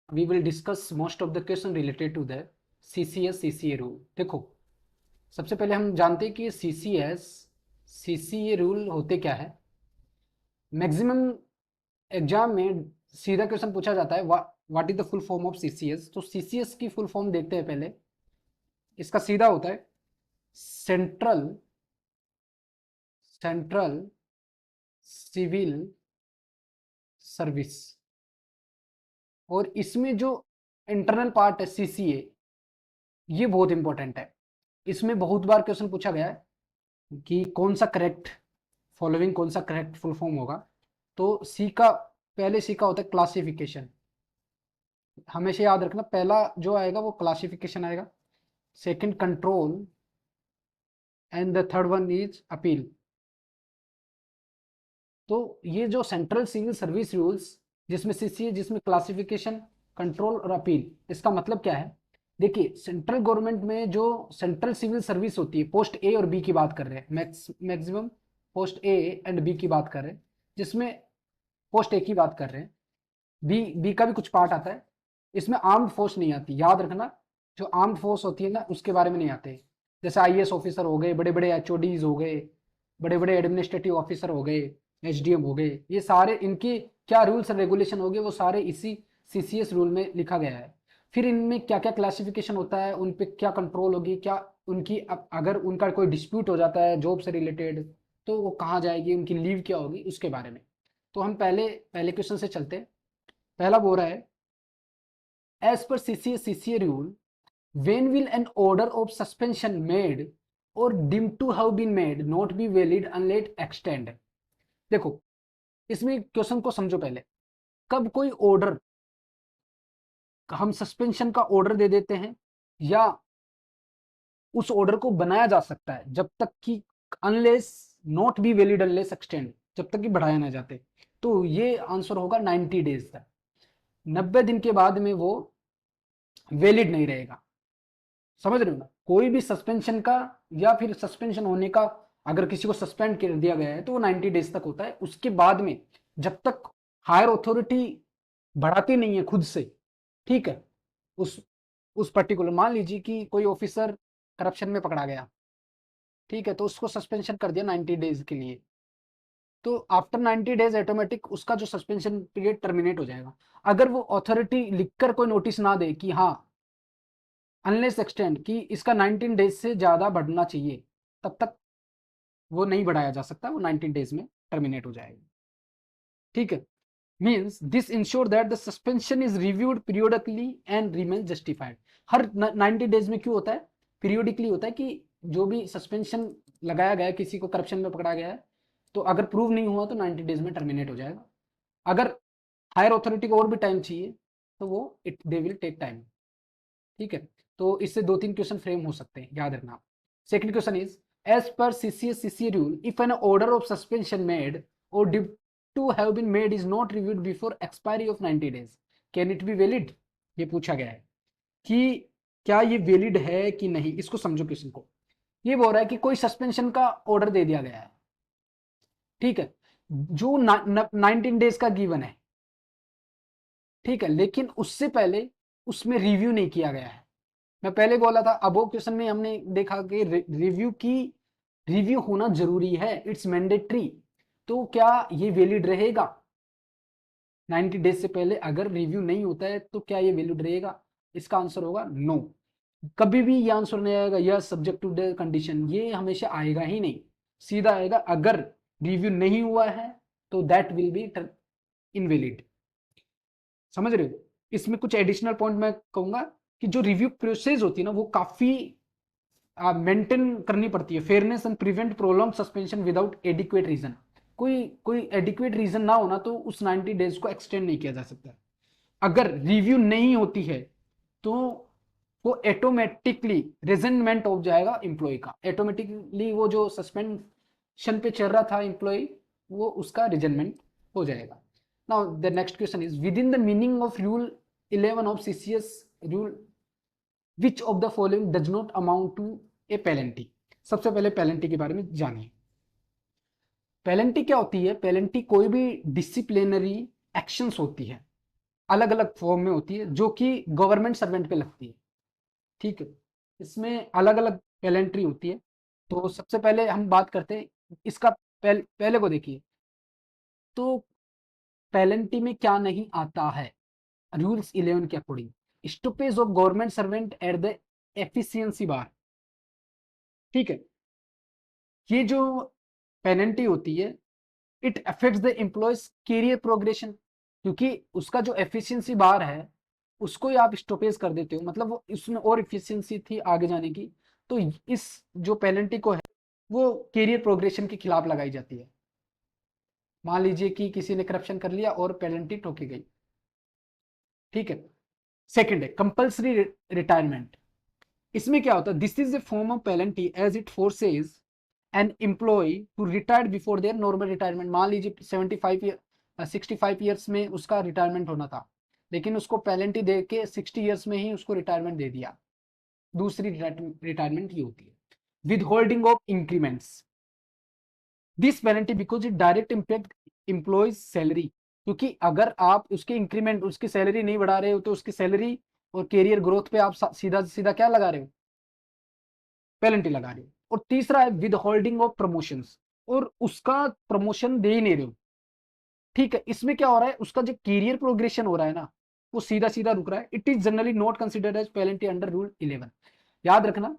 we will discuss most of the question related to the CCS CCA rule। देखो, सबसे पहले हम जानते हैं कि CCS CCA रूल होते क्या है। मैक्सिमम एग्जाम में सीधा क्वेश्चन पूछा जाता है what is the full form of CCS। तो CCS की फुल फॉर्म देखते हैं पहले। इसका सीधा होता है सेंट्रल सेंट्रल सिविल सर्विस। और इसमें जो इंटरनल पार्ट है CCA, ये बहुत इंपॉर्टेंट है। इसमें बहुत बार क्वेश्चन पूछा गया है कि कौन सा करेक्ट फॉलोइंग कौन सा करेक्ट फुल फॉर्म होगा। तो सी का पहले सी का होता है क्लासिफिकेशन। हमेशा याद रखना, पहला जो आएगा वो क्लासिफिकेशन आएगा, second control and the third one is appeal. तो ये जो सेंट्रल सिविल सर्विस रूल्स, जिसमें CCA, जिसमें क्लासिफिकेशन, कंट्रोल और अपील, इसका मतलब क्या है। देखिए, सेंट्रल गवर्नमेंट में जो सेंट्रल सिविल सर्विस होती है, पोस्ट ए और बी की बात कर रहे हैं, maximum post A and B की बात कर रहे हैं, जिसमें पोस्ट ए की बात कर रहे हैं, बी का भी कुछ पार्ट आता है। इसमें आर्म्ड फोर्स नहीं आती, याद रखना। जो आर्म्ड फोर्स होती है ना, उसके बारे में नहीं आते। जैसे IAS ऑफिसर हो गए, बड़े बड़े HODs हो गए, बड़े बड़े एडमिनिस्ट्रेटिव ऑफिसर हो गए, SDM हो गए, ये सारे इनके क्या रूल्स एंड रेगुलेशन हो गए, वो सारे इसी CCS रूल में लिखा गया है। फिर इनमें क्या क्या क्लासिफिकेशन होता है, उन पे क्या कंट्रोल होगी, क्या उनकी अगर उनका कोई डिस्प्यूट हो जाता है जॉब से रिलेटेड, तो वो कहाँ जाएगी, उनकी लीव क्या होगी, उसके बारे में। तो हम पहले पहले क्वेश्चन से चलते हैं। पहला बोल रहा है, as per CCA rule, when will an order of suspension made or deemed to have been made not be valid unless extended। देखो, इसमें क्वेश्चन को समझो पहले। कब कोई ऑर्डर, हम सस्पेंशन का ऑर्डर दे देते हैं, या उस ऑर्डर को बनाया जा सकता है जब तक कि unless not be valid unless extend, जब तक कि बढ़ाया ना जाते। तो ये आंसर होगा 90 डेज तक। 90 दिन के बाद में वो वैलिड नहीं रहेगा। समझ रहे हो ना, कोई भी सस्पेंशन का या फिर सस्पेंशन होने का, अगर किसी को सस्पेंड कर दिया गया है तो वो 90 डेज तक होता है। उसके बाद में जब तक हायर अथॉरिटी बढ़ाती नहीं है खुद से, ठीक है, उस पर्टिकुलर, मान लीजिए कि कोई ऑफिसर करप्शन में पकड़ा गया, ठीक है, तो उसको सस्पेंशन कर दिया 90 डेज के लिए। तो आफ्टर 90 डेज ऑटोमेटिक उसका जो सस्पेंशन पीरियड टर्मिनेट हो जाएगा। अगर वो अथॉरिटी लिखकर कोई नोटिस ना दे कि हाँ अनलेस एक्सटेंड, कि इसका 19 डेज से ज़्यादा बढ़ना चाहिए, तब तक वो नहीं बढ़ाया जा सकता, वो 19 डेज में टर्मिनेट हो जाएगा। ठीक है, means this ensure that the suspension is reviewed periodically and remain justified. Her 90 days में क्यों होता है, पीरियोडिकली होता है, कि जो भी सस्पेंशन लगाया गया है, किसी को करप्शन में पकड़ा गया है, तो अगर प्रूव नहीं हुआ तो 90 डेज में टर्मिनेट हो जाएगा। अगर हायर अथॉरिटी को और भी टाइम चाहिए तो वो दे विल टेक टाइम। ठीक है, तो इससे 2-3 क्वेश्चन फ्रेम हो सकते हैं, याद रखना। सेकंड क्वेश्चन इज, एज पर CCS CCA rule, if an order of suspension made or due to have been made is not reviewed before expiry of 90 days, can it be valid. ये पूछा गया है कि क्या ये वैलिड है कि नहीं। इसको समझो क्वेश्चन को। ये बोल रहा है कि कोई सस्पेंशन का ऑर्डर दे दिया गया है, ठीक है, जो 19 डेज का गिवन है, ठीक है, लेकिन उससे पहले उसमें रिव्यू नहीं किया गया है। मैं पहले बोला था, अब वो क्वेश्चन में हमने देखा कि रिव्यू होना जरूरी है, इट्स मैंडेटरी। तो क्या ये वैलिड रहेगा 90 डेज से पहले? अगर रिव्यू नहीं होता है तो क्या ये वैलिड रहेगा? इसका आंसर होगा नो। कभी भी ये आंसर नहीं आएगा yes subject to the condition, ये हमेशा आएगा ही नहीं। सीधा आएगा, अगर रिव्यू नहीं हुआ है तो दैट विल बी इनवैलिड। समझ रहे हो? इसमें कुछ एडिशनल पॉइंट मैं कहूंगा कि जो रिव्यू प्रोसेस होती है ना, वो काफी मेंटेन करनी पड़ती है, fairness and prevent prolong suspension without adequate reason. कोई कोई एडिक्वेट रीजन ना होना तो उस 90 डेज को एक्सटेंड नहीं किया जा सकता। अगर रिव्यू नहीं होती है तो वो ऑटोमेटिकली रिजेंटमेंट हो जाएगा एम्प्लॉय का, ऑटोमेटिकली वो जो सस्पेंशन पे चल रहा था एम्प्लॉय, वो उसका रिजेंटमेंट हो जाएगा। Now the next question is, within the meaning of rule 11 of CCS rule, which of the following does not amount to a penalty. सबसे पहले पेनल्टी के बारे में जानिए। पेनल्टी क्या होती है? पेनल्टी कोई भी डिसिप्लिनरी एक्शंस होती है, अलग अलग फॉर्म में होती है जो कि गवर्नमेंट सर्वेंट पे लगती है। ठीक है, इसमें अलग अलग पेलेंट्री होती है। तो सबसे पहले हम बात करते हैं इसका, पहले को देखिए। तो पेलेंटी में क्या नहीं आता है रूल्स 11 के according? Stoppage of government servant at the efficiency bar. ठीक है, ये जो पेनल्टी होती है, it affects the employee's career progression, क्योंकि उसका जो एफिशिएंसी बार है उसको ही आप स्टॉपेज कर देते हो, मतलब वो इसमें और एफिशिएंसी थी आगे जाने की, तो इस जो पेनल्टी को है वो कैरियर प्रोग्रेशन के खिलाफ लगाई जाती है। मान लीजिए कि किसी ने करप्शन कर लिया और पेनल्टी ठोकी गई। ठीक है, सेकंड है कंपल्सरी रिटायरमेंट। इसमें क्या होता है, this is a form of penalty as it forces an employee to retire before their normal retirement. मान लीजिए 65 ईयर्स में उसका रिटायरमेंट होना था, लेकिन उसको पेनल्टी दे के 60 ईयर्स में ही उसको रिटायरमेंट दे दिया। दूसरी रिटायरमेंट ये होती है with holding of increments. This penalty because it direct impact employees salary, क्योंकि अगर आप उसके इंक्रीमेंट, उसकी सैलरी नहीं बढ़ा रहे हो तो उसकी सैलरी और कैरियर ग्रोथ पे आप सीधा सीधा क्या लगा रहे हो, पेनल्टी लगा रहे हो। और तीसरा है विद होल्डिंग ऑफ प्रमोशंस, और उसका प्रमोशन दे ही नहीं रहे हो। ठीक है, इसमें क्या हो रहा है, उसका जो कैरियर प्रोग्रेशन हो रहा है ना वो सीधा सीधा रुक रहा है। It is generally not considered as penalty under rule 11। याद रखना,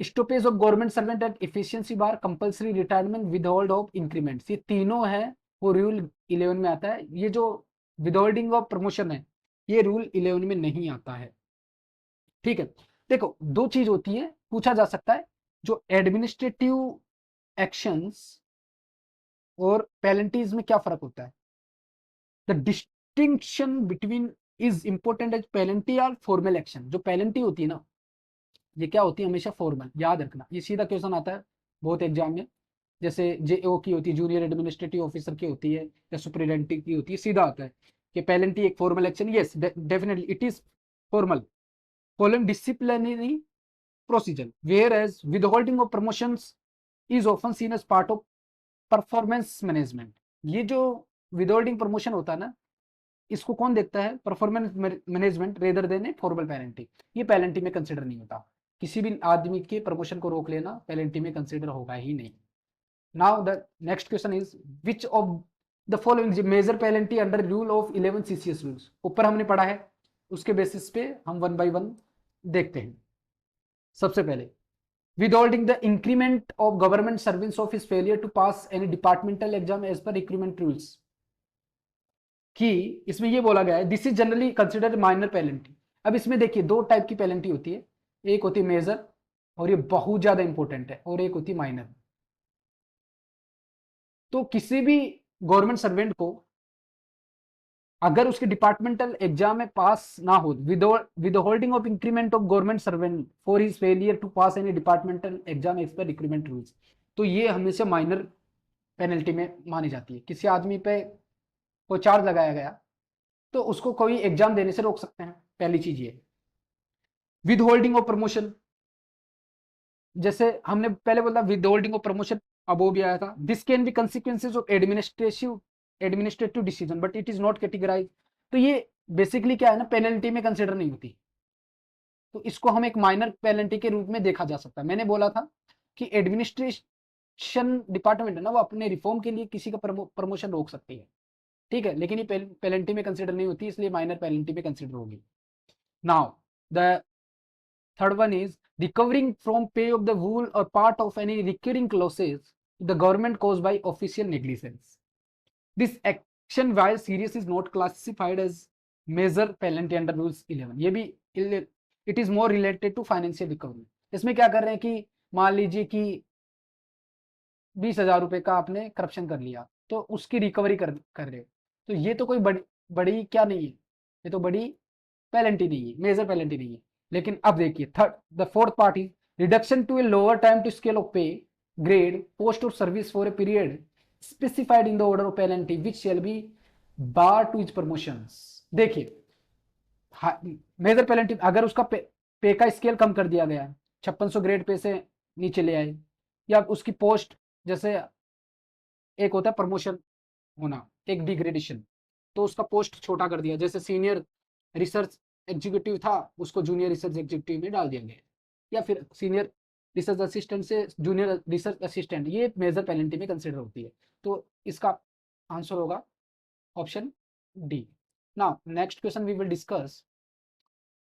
stoppage of government servant at efficiency bar, compulsory retirement, withhold of increments, ये तीनों है वो रूल 11 में आता है। ये जो विदहोल्डिंग ऑफ प्रमोशन है ये रूल 11 में नहीं आता है। ठीक है, देखो दो चीज होती है, पूछा जा सकता है, जो एडमिनिस्ट्रेटिव एक्शंस और पेनल्टीज में क्या फर्क होता है। The distinction between is important as penalty और फॉर्मल एक्शन। जो पेनल्टी होती है ना ये क्या होती है, हमेशा फॉर्मल। याद रखना, ये सीधा क्वेश्चन आता है बहुत एग्जाम में, जैसे जेओ की होती है, जूनियर एडमिनिस्ट्रेटिव ऑफिसर की होती है, या सुपरिटेंडेंट की होती है, सीधा आता है कि पेनल्टी एक formal action. Yes, definitely it is formal, following disciplinary procedure, whereas withholding of promotions is often seen as part of performance management. ये जो विदहोल्डिंग प्रमोशन होता है ना, इसको कौन देखता है, performance management, rather than a formal penalty. ये पेनल्टी में कंसिडर नहीं होता, किसी भी आदमी के प्रमोशन को रोक लेना पेनल्टी में कंसिडर होगा ही नहीं। Now the next question is which of the following major penalty under rule of 11 CCS rules. ऊपर हमने पढ़ा है, उसके बेसिस पे हम वन बाय वन देखते हैं। सबसे पहले withholding the increment of government servants of his failure to pass any departmental exam as per recruitment rules, कि इसमें ये बोला गया है this is generally considered minor penalty. अब इसमें देखिए दो टाइप की पेनल्टी होती है, एक होती है मेजर और ये बहुत ज्यादा इंपॉर्टेंट है, और एक होती है माइनर। तो किसी भी गवर्नमेंट सर्वेंट को अगर उसके डिपार्टमेंटल एग्जाम में पास ना हो, withholding of increment of government servant for his failure to pass any departmental exam as per recruitment rules, तो ये हमेशा माइनर पेनल्टी में मानी जाती है। किसी आदमी पे कोई चार्ज लगाया गया तो उसको कोई एग्जाम देने से रोक सकते हैं, पहली चीज ये। विद होल्डिंग ऑफ प्रमोशन, जैसे हमने पहले बोला विद होल्डिंग ऑफ प्रमोशन, अब वो भी आया था, this can be consequences of administrative decision but it is not categorise. तो ये बेसिकली क्या है ना, पेनल्टी में कंसिडर नहीं होती, तो इसको हम एक माइनर पेनल्टी के रूप में देखा जा सकता है। मैंने बोला था कि एडमिनिस्ट्रेशन डिपार्टमेंट है ना, वो अपने रिफॉर्म के लिए किसी का प्रमोशन रोक सकती है। ठीक है, लेकिन ये पेनल्टी में कंसिडर नहीं होती, इसलिए माइनर पेनल्टी में कंसिडर होगी। Now the third one is recovering from pay of the whole और part of any recurring losses the government cause by official negligence. This action while serious is not classified as major penalty under rules 11। ये भी it is more related to financial recovery. इसमें क्या कर रहे हैं कि मान लीजिए कि 20,000 रुपए का आपने करप्शन कर लिया तो उसकी रिकवरी कर रहे हो, तो ये तो कोई बड़ी क्या नहीं है, ये तो बड़ी पेनल्टी नहीं है, मेजर पेनल्टी नहीं है। लेकिन अब देखिए third, the fourth part is reduction to a lower time to scale of pay grade post और service for a period specified in the order of penalty which shall be bar to his promotions. देखिए major penalty, अगर उसका पे का scale कम कर दिया गया, 5600 grade pay से नीचे ले आए, या उसकी पोस्ट, जैसे एक होता है प्रमोशन होना, एक डिग्रेडेशन, तो उसका पोस्ट छोटा कर दिया, जैसे सीनियर रिसर्च एग्जीक्यूटिव था उसको जूनियर रिसर्च एग्जीक्यूटिव में डाल दिया गया, या फिर सीनियर रिसर्च असिस्टेंट से जूनियर रिसर्च असिस्टेंट, ये मेजर पेनल्टी में कंसिडर होती है। तो इसका आंसर होगा option D. Now next question we will discuss,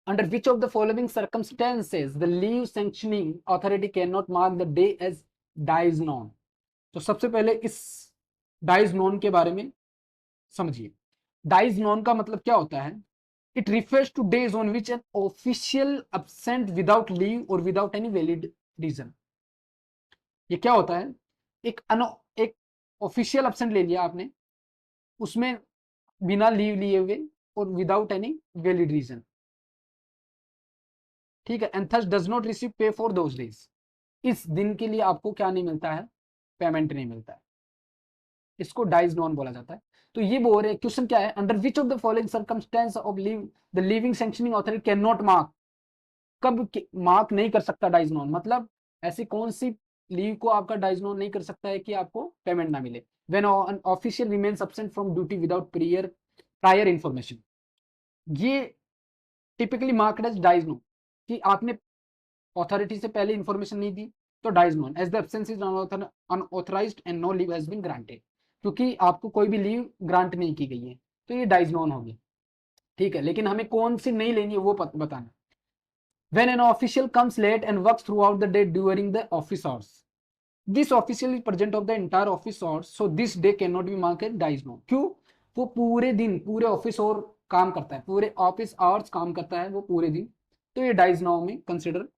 under which of the following circumstances the leave sanctioning authority cannot mark the day as dies known। तो सबसे पहले इस डाइज नॉन के बारे में समझिए। डाइज नॉन का मतलब क्या होता है? It refers two days on which an official absent without leave और विदाउट एनी वैलिड रीजन। ये क्या होता है? एक ऑफिशियल absent ले लिया आपने, उसमें बिना लीव लिए हुए और विदाउट एनी वैलिड रीजन, ठीक है, and thus does not receive पे फॉर दोज डेज। इस दिन के लिए आपको क्या नहीं मिलता है? पेमेंट नहीं मिलता है। इसको डाइज नॉन बोला जाता है। तो ये बोल रहे क्वेश्चन क्या है, under which of the following circumstance of leave the leaving sanctioning authority can not mark. कब मार्क नहीं कर सकता डाइज नॉन, मतलब ऐसी कौन सी लीव को आपका डाइज नॉन नहीं कर सकता है कि आपको पेमेंट ना मिले? When an official remains absent from duty without prior information. ये typically marked as dies non, कि आपने अथॉरिटी से पहले इंफॉर्मेशन नहीं दी, तो dies non as the absence is unauthorised and no leave has been granted, क्योंकि आपको कोई भी लीव ग्रांट नहीं की गई है, तो ये डाइज नॉन होगी, ठीक है। लेकिन हमें कौन सी नहीं लेनी है वो बताना। When an official comes late and works throughout the day during the office hours, this official is present of the entire office hours, so this day cannot be marked as dies known। क्यों? वो पूरे दिन पूरे office और काम करता है, पूरे ऑफिस आवर्स काम करता है वो पूरे दिन, तो ये डाइज नाउ में कंसिडर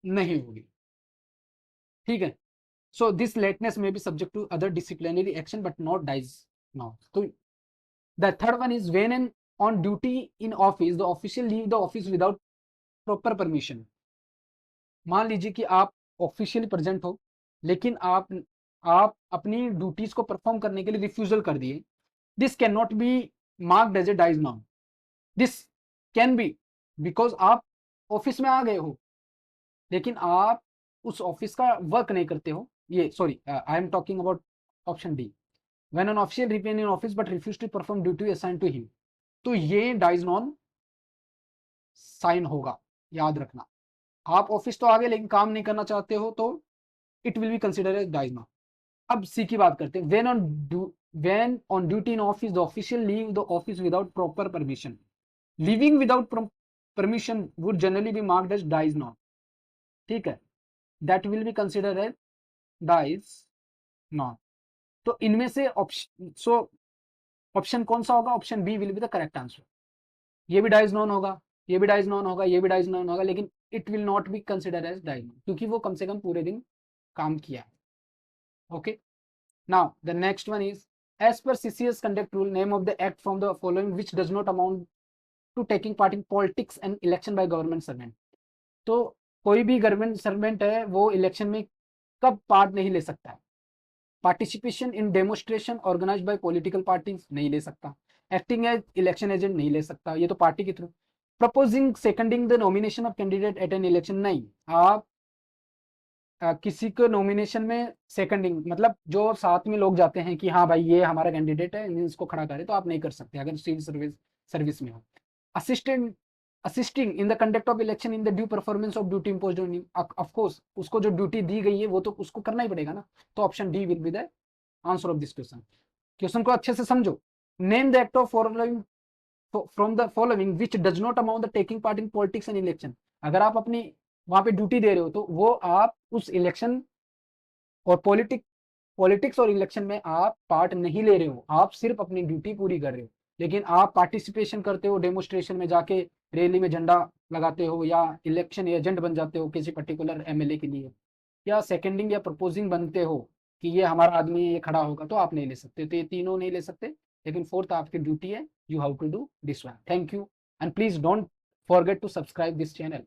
नहीं होगी, ठीक है। सो this lateness may be subject to other disciplinary action but not dies non. तो the third one is when an on duty in office the official leave the office without proper permission. मान लीजिए कि आप officially present हो, लेकिन आप अपनी duties को परफॉर्म करने के लिए रिफ्यूजल कर दिए, this can not be marked as a dies now. This can be because आप ऑफिस में आ गए हो, लेकिन आप उस ऑफिस का वर्क नहीं करते हो। ये sorry, I am talking about option D, when an official remain in office but refuse to perform duty assign to him, तो ये डाइज नॉन साइन होगा, याद रखना। आप ऑफिस तो आ गए लेकिन काम नहीं करना चाहते हो, तो it will be consider as dies non. अब सी की बात करते हैं, when on duty in office the official leave the office without proper permission. Living without permission would generally be marked as dies non, ठीक है, that will be consider as dies non. तो इनमें से option कौन सा होगा? Option B will be the correct answer. ये भी डाइज नॉन होगा, ये भी डाइज नॉन होगा, ये भी डाइज नॉन होगा, लेकिन it will not be consider as dies non, क्योंकि वो कम से कम पूरे दिन काम किया है। Okay, now the next one is as पर CCS conduct rule, name of the act from the following which does not amount to taking part in politics and election by government servant. तो कोई भी government servant है वो election में कब part नहीं ले सकता है? Participation in demonstration organised by political parties नहीं ले सकता, एक्टिंग एज इलेक्शन एजेंट नहीं ले सकता, ये तो पार्टी के through. Proposing seconding the nomination of candidate at an election, नहीं, आप किसी को नॉमिनेशन में सेकंडिंग मतलब जो साथ में लोग जाते हैं कि हाँ भाई ये हमारा कैंडिडेट है इसको खड़ा करें, तो आप नहीं कर सकते अगर सिविल सर्विस में हो। Assisting in the conduct of election in the due performance of duty imposed on him, of course उसको जो ड्यूटी दी गई है वो तो उसको करना ही पड़ेगा ना। तो option D will be the answer of this question. Question को अच्छे से समझो। Name the act of following from the following which does not amount the taking part in politics and election. अगर आप अपनी वहां पे ड्यूटी दे रहे हो तो वो आप उस इलेक्शन और पॉलिटिक्स और इलेक्शन में आप पार्ट नहीं ले रहे हो, आप सिर्फ अपनी ड्यूटी पूरी कर रहे हो। लेकिन आप पार्टिसिपेशन करते हो, डेमोस्ट्रेशन में जाके रैली में झंडा लगाते हो, या इलेक्शन एजेंट बन जाते हो किसी पर्टिकुलर MLA के लिए, या सेकंडिंग या प्रपोजिंग बनते हो कि ये हमारा आदमी ये खड़ा होगा, तो आप नहीं ले सकते। तो ये तीनों नहीं ले सकते, लेकिन फोर्थ आपकी ड्यूटी है, you have to do this one. Thank you and please don't forget to subscribe this channel.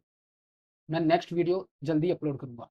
मैं नेक्स्ट वीडियो जल्दी अपलोड करूंगा।